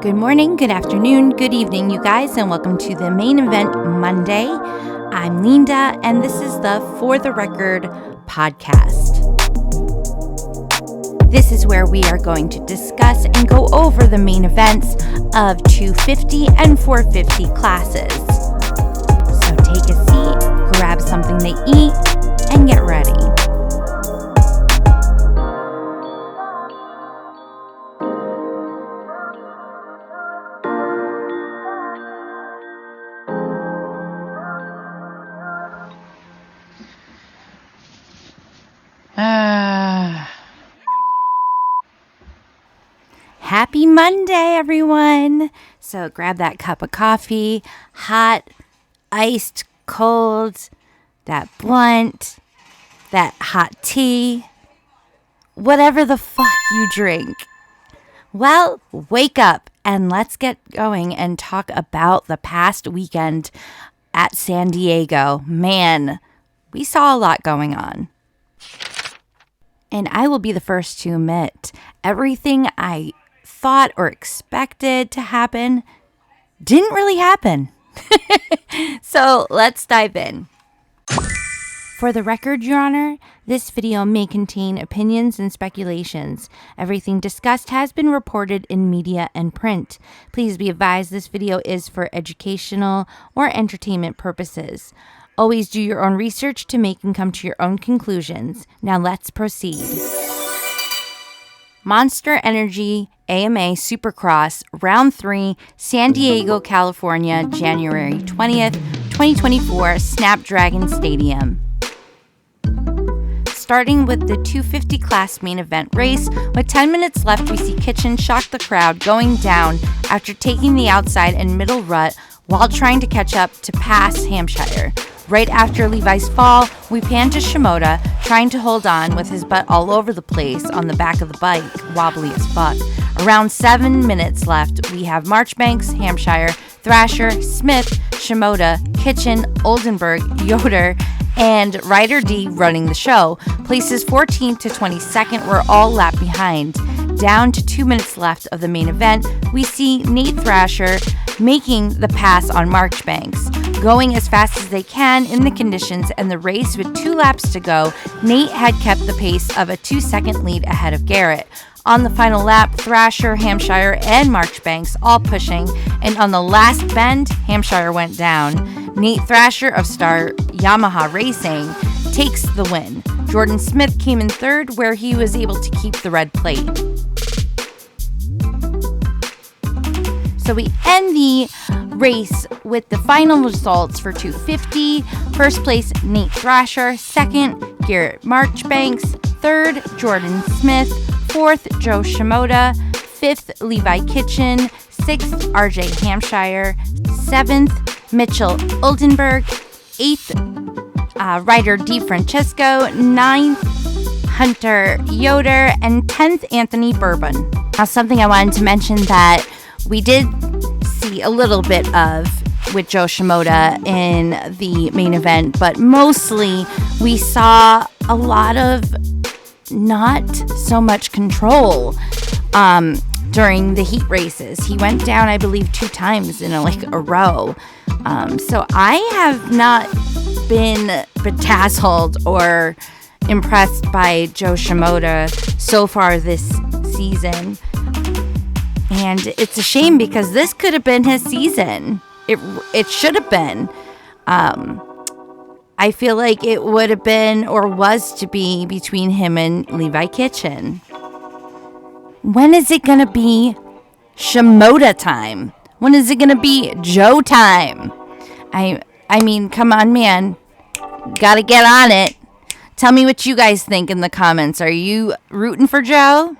Good morning, good afternoon, good evening, you guys, and welcome to the Main Event Monday. I'm Leenda, and this is the For the Record podcast. This is where we are going to discuss and go over the main events of 250 and 450 classes. So take a seat, grab something to eat, and get ready. Happy Monday, everyone. So grab that cup of coffee, hot, iced, cold, that blunt, that hot tea, whatever the fuck you drink. Well, wake up and let's get going and talk about the past weekend at San Diego. Man, we saw a lot going on. And I will be the first to admit, everything I thought or expected to happen didn't really happen. So let's dive in. For the record, Your Honor, this video may contain opinions and speculations. Everything discussed has been reported in media and print. Please be advised this video is for educational or entertainment purposes. Always do your own research to make and come to your own conclusions. Now let's proceed. Monster Energy AMA Supercross Round 3, San Diego, California, January 20th, 2024, Snapdragon Stadium. Starting with the 250 class main event race, with 10 minutes left, we see Kitchen shock the crowd going down after taking the outside and middle rut while trying to catch up to pass Hampshire. Right after Levi's fall, we pan to Shimoda, trying to hold on with his butt all over the place on the back of the bike, wobbly as fuck. Around 7 minutes left, we have Marchbanks, Hampshire, Thrasher, Smith, Shimoda, Kitchen, Oldenburg, Yoder, and Ryder D running the show. Places 14th to 22nd were all lap behind. Down to 2 minutes left of the main event, we see Nate Thrasher making the pass on Marchbanks. Going as fast as they can in the conditions and the race with 2 laps to go, Nate had kept the pace of a 2-second lead ahead of Garrett. On the final lap, Thrasher, Hampshire, and Marchbanks all pushing, and on the last bend, Hampshire went down. Nate Thrasher of Star Yamaha Racing takes the win. Jordan Smith came in third, where he was able to keep the red plate. So we end the race with the final results for 250. First place, Nate Thrasher. Second, Garrett Marchbanks. Third, Jordan Smith. Fourth, Joe Shimoda. Fifth, Levi Kitchen. Sixth, RJ Hampshire. Seventh, Mitchell Oldenburg. Eighth, Ryder D. Francesco. Ninth, Hunter Yoder. And 10th, Anthony Bourbon. Now, something I wanted to mention that we did see a little bit of with Joe Shimoda in the main event, but mostly we saw a lot of not so much control during the heat races. He went down, I believe, 2 times in a row. So I have not been bedazzled or impressed by Joe Shimoda so far this season. And it's a shame because this could have been his season. It should have been. I feel like it would have been or was to be between him and Levi Kitchen. When is it going to be Shimoda time? When is it going to be Joe time? I mean, come on, man. Gotta get on it. Tell me what you guys think in the comments. Are you rooting for Joe?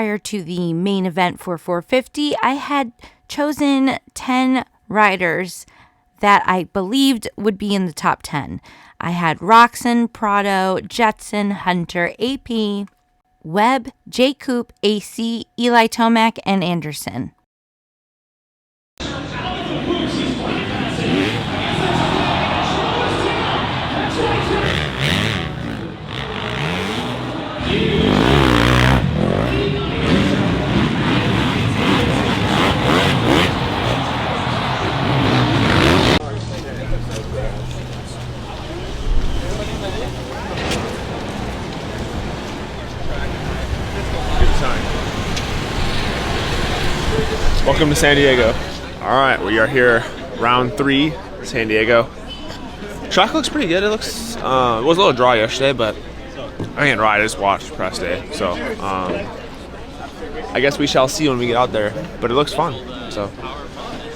prior to the main event for 450, I had chosen 10 riders that I believed would be in the top 10. I had Roczen, Prado, Jetson, Hunter, AP, Webb, J. Coop, AC, Eli Tomac, and Anderson. Welcome to San Diego. All right, we are here, round 3, San Diego. Track looks pretty good. It looks, it was a little dry yesterday, but I didn't ride, I just watched press day. So, I guess we shall see when we get out there, but it looks fun. So,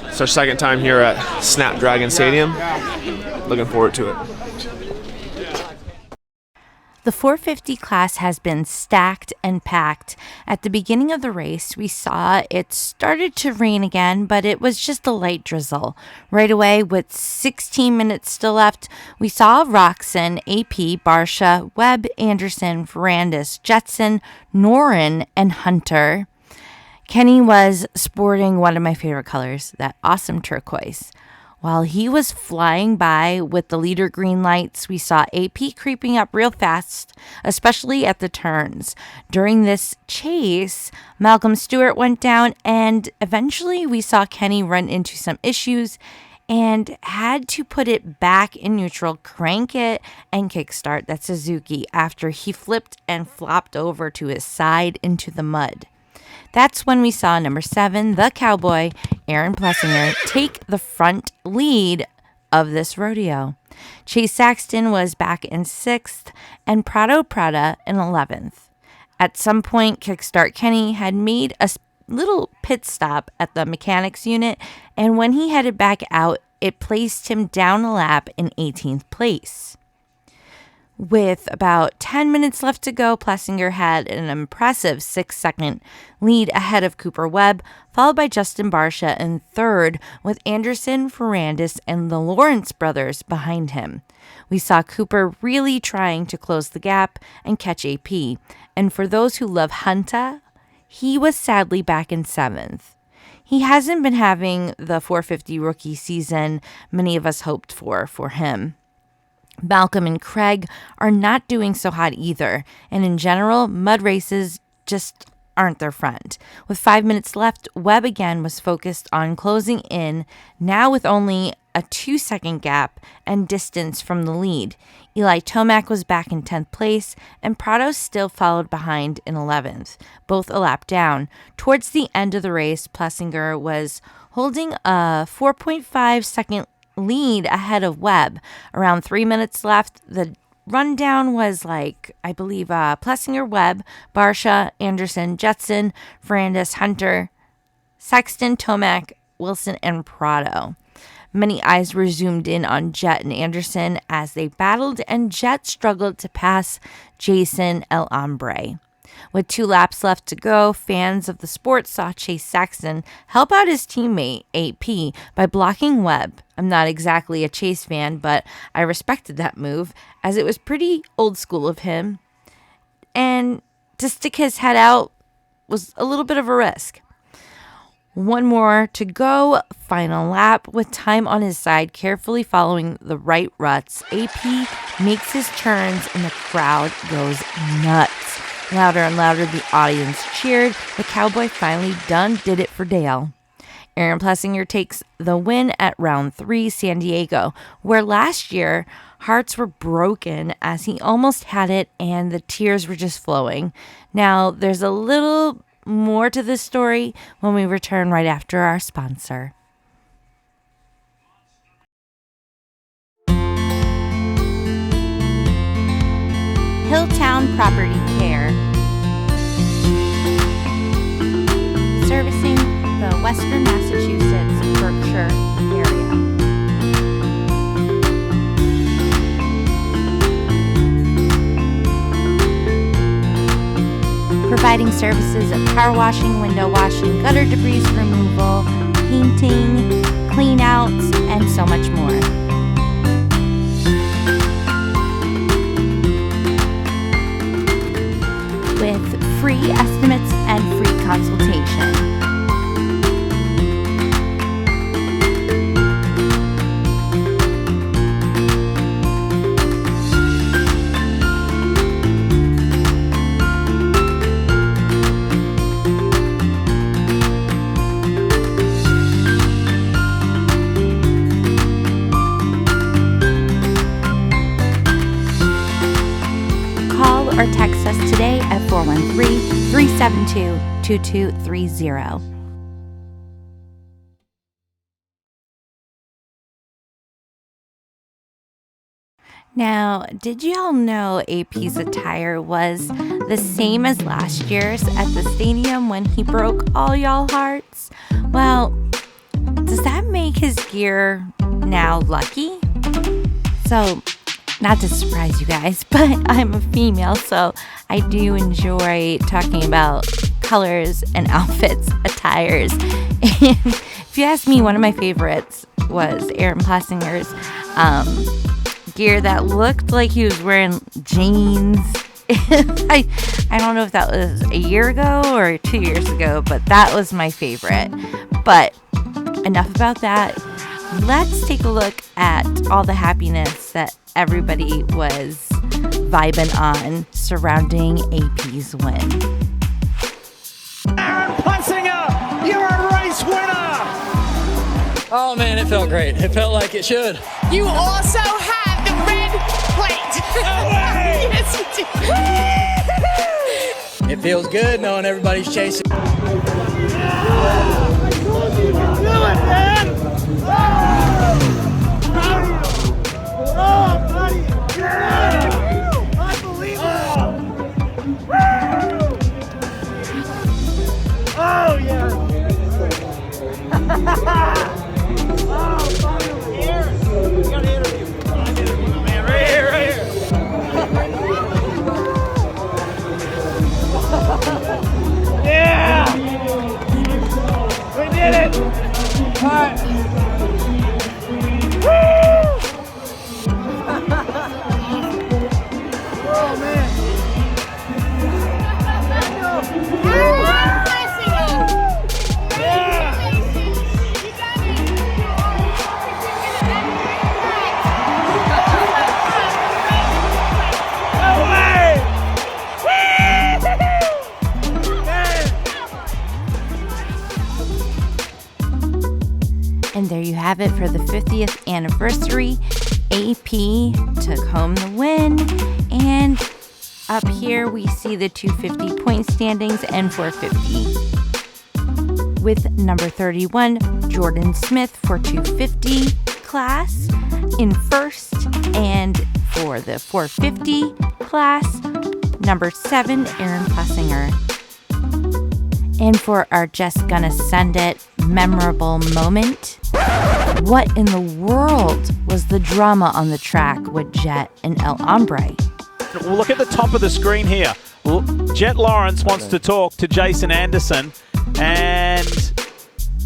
it's our second time here at Snapdragon Stadium. Looking forward to it. The 450 class has been stacked and packed. At the beginning of the race, we saw it started to rain again, but it was just a light drizzle. Right away, with 16 minutes still left, we saw Roczen, AP, Barsha, Webb, Anderson, Ferrandis, Jetson, Noren, and Hunter. Kenny was sporting one of my favorite colors, that awesome turquoise. While he was flying by with the leader green lights, we saw AP creeping up real fast, especially at the turns. During this chase, Malcolm Stewart went down, and eventually we saw Kenny run into some issues and had to put it back in neutral, crank it, and kickstart that Suzuki after he flipped and flopped over to his side into the mud. That's when we saw number 7, the Cowboy, Aaron Plessinger, take the front lead of this rodeo. Chase Saxton was back in 6th and Prado Prada in 11th. At some point, Kickstart Kenny had made a little pit stop at the mechanics unit, and when he headed back out, it placed him down a lap in 18th place. With about 10 minutes left to go, Plessinger had an impressive 6-second lead ahead of Cooper Webb, followed by Justin Barsha in 3rd, with Anderson, Ferrandis, and the Lawrence brothers behind him. We saw Cooper really trying to close the gap and catch AP, and for those who love Hunter, he was sadly back in 7th. He hasn't been having the 450 rookie season many of us hoped for him. Malcolm and Craig are not doing so hot either, and in general, mud races just aren't their friend. With 5 minutes left, Webb again was focused on closing in, now with only a 2-second gap and distance from the lead. Eli Tomac was back in 10th place, and Prado still followed behind in 11th, both a lap down. Towards the end of the race, Plessinger was holding a 4.5-second lead ahead of Webb. Around 3 minutes left, the rundown was I believe Plessinger, Webb, Barsha, Anderson, Jetson, Ferrandis, Hunter, Sexton, Tomac, Wilson, and Prado. Many eyes were zoomed in on Jet and Anderson as they battled, and Jet struggled to pass Jason El Hombre. With 2 laps left to go, fans of the sport saw Chase Saxton help out his teammate, AP, by blocking Webb. I'm not exactly a Chase fan, but I respected that move, as it was pretty old school of him. And to stick his head out was a little bit of a risk. One more to go, final lap. With time on his side, carefully following the right ruts, AP makes his turns and the crowd goes nuts. Louder and louder, the audience cheered. The Cowboy finally did it for Dale. Aaron Plessinger takes the win at round 3, San Diego, where last year hearts were broken as he almost had it and the tears were just flowing. Now, there's a little more to this story when we return right after our sponsor. Hilltown Property Care, servicing the Western Massachusetts, Berkshire area. providing services of power washing, window washing, gutter debris removal, painting, clean outs, and so much more. With free estimates and free consultation. Or text us today at 413-372-2230. Now, did y'all know AP's attire was the same as last year's at the stadium when he broke all y'all hearts? Well, does that make his gear now lucky? So, not to surprise you guys, but I'm a female, so I do enjoy talking about colors and outfits, attires. And if you ask me, one of my favorites was Aaron Plessinger's gear that looked like he was wearing jeans. I don't know if that was a year ago or 2 years ago, but that was my favorite. But enough about that. Let's take a look at all the happiness that everybody was vibing on surrounding AP's win. Aaron Plessinger, you're a race winner! Oh man, it felt great. It felt like it should. You also have the red plate. Yes, you do. It feels good knowing everybody's chasing. I told you to do it, man! Oh, buddy! Yeah! Unbelievable! Oh, yeah! Oh, buddy, here! You got an interview. Man, right here, right here! Yeah! We did it! All right. Oh, man. And there you have it for the 50th anniversary. AP took home the win. And up here we see the 250 point standings and 450. With number 31, Jordan Smith for 250 class in first. And for the 450 class, number 7, Aaron Plessinger. And for our Just Gonna Send It memorable moment, what in the world was the drama on the track with Jet and El Hombre? Well, look at the top of the screen here. Jet Lawrence wants to talk to Jason Anderson, and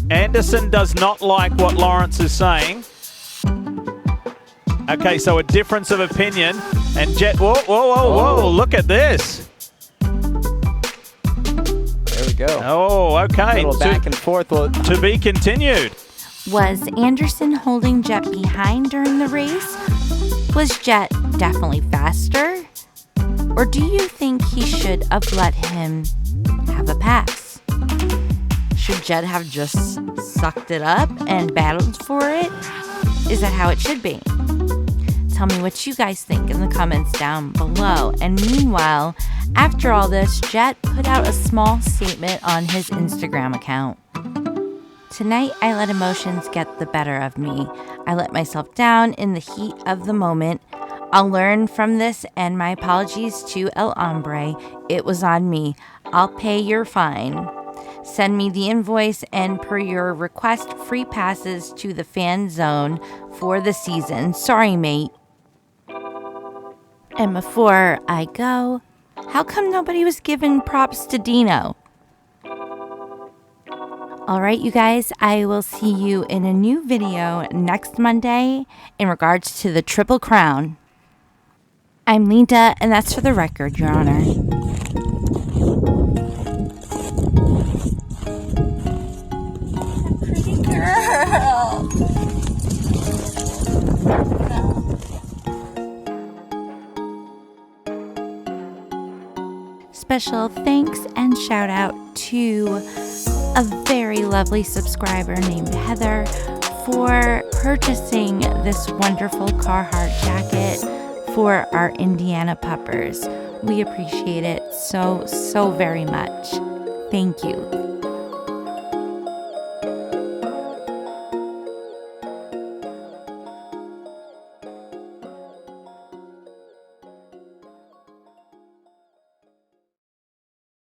Anderson does not like what Lawrence is saying. Okay, so a difference of opinion, and Jet, whoa, look at this. There we go. Oh, okay. A little back and forth. To be continued. Was Anderson holding Jet behind during the race? Was Jet definitely faster? Or do you think he should have let him have a pass? Should Jet have just sucked it up and battled for it? Is that how it should be? Tell me what you guys think in the comments down below. And meanwhile, after all this, Jet put out a small statement on his Instagram account. Tonight, I let emotions get the better of me. I let myself down in the heat of the moment. I'll learn from this, and my apologies to El Hombre. It was on me. I'll pay your fine. Send me the invoice, and per your request, free passes to the fan zone for the season. Sorry, mate. And before I go, How come nobody was giving props to Dino? Alright, you guys, I will see you in a new video next Monday in regards to the Triple Crown. I'm Leenda, and that's for the record, Your Honor. Pretty girl. Special thanks and shout out to a very lovely subscriber named Heather for purchasing this wonderful Carhartt jacket for our Indiana puppers. We appreciate it so very much. Thank you.